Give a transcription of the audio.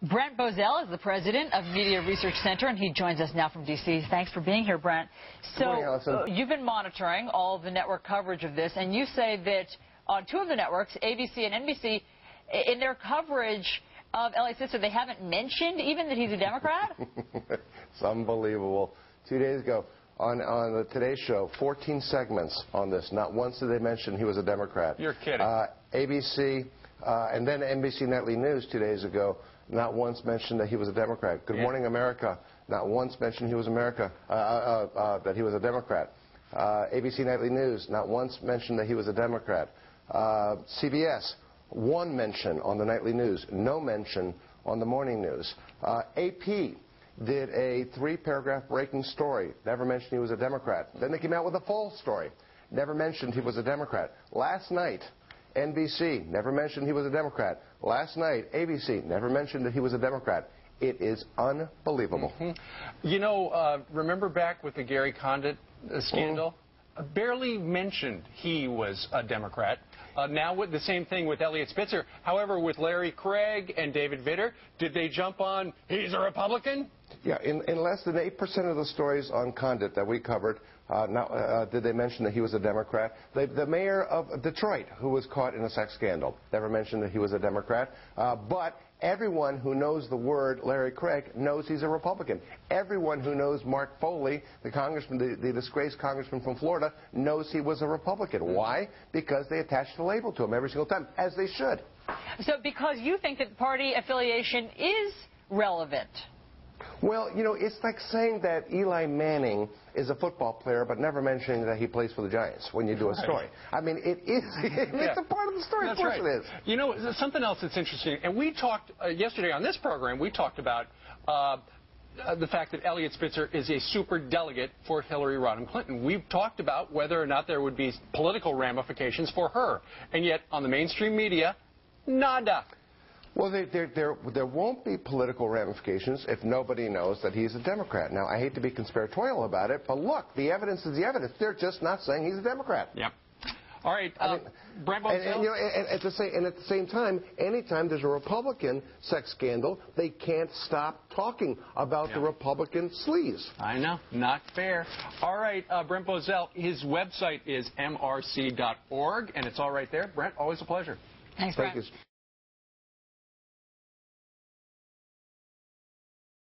Brent Bozell is the president of Media Research Center, and he joins us now from D.C. Thanks for being here, Brent. So you've been monitoring all of the network coverage of this, and you say that on two of the networks, ABC and NBC, in their coverage of Elliot Spitzer, they haven't mentioned even that he's a Democrat? It's unbelievable. 2 days ago, on the Today Show, 14 segments on this. Not once did they mention he was a Democrat. You're kidding. ABC and then NBC Nightly News 2 days ago, not once mentioned that he was a Democrat. Good Morning America, not once mentioned he was that he was a Democrat. ABC Nightly News, not once mentioned that he was a Democrat. CBS, one mention on the Nightly News, no mention on the Morning News. AP did a 3-paragraph breaking story, never mentioned he was a Democrat. Then they came out with a full story, never mentioned he was a Democrat. Last night, NBC never mentioned he was a Democrat. Last night, ABC never mentioned that he was a Democrat. It is unbelievable. You know, remember back with the Gary Condit scandal? Barely mentioned he was a Democrat. Now with the same thing with Elliot Spitzer. However, with Larry Craig and David Vitter, did they jump on, he's a Republican? Yeah, in less than 8% of the stories on Condit that we covered, did they mention that he was a Democrat. The mayor of Detroit, who was caught in a sex scandal, never mentioned that he was a Democrat. But everyone who knows the word Larry Craig knows he's a Republican. Everyone who knows Mark Foley, the congressman, the disgraced congressman from Florida, knows he was a Republican. Why? Because they attached the label to him every single time, as they should. So because you think that party affiliation is relevant. Well, you know, it's like saying that Eli Manning is a football player, but never mentioning that he plays for the Giants when you do a story. I mean, it is. It's a part of the story. That's of course right. It is. You know, something else that's interesting, and we talked yesterday on this program, we talked about the fact that Elliot Spitzer is a super delegate for Hillary Rodham Clinton. We've talked about whether or not there would be political ramifications for her, and yet on the mainstream media, nada. Well, there won't be political ramifications if nobody knows that he's a Democrat. Now, I hate to be conspiratorial about it, but look, the evidence is the evidence. They're just not saying he's a Democrat. Yep. All right, Brent Bozell. And, you know, at the same time, anytime there's a Republican sex scandal, they can't stop talking about the Republican sleaze. I know, not fair. All right, Brent Bozell, his website is mrc.org, and it's all right there. Brent, always a pleasure. Thanks, Brent. Thank you.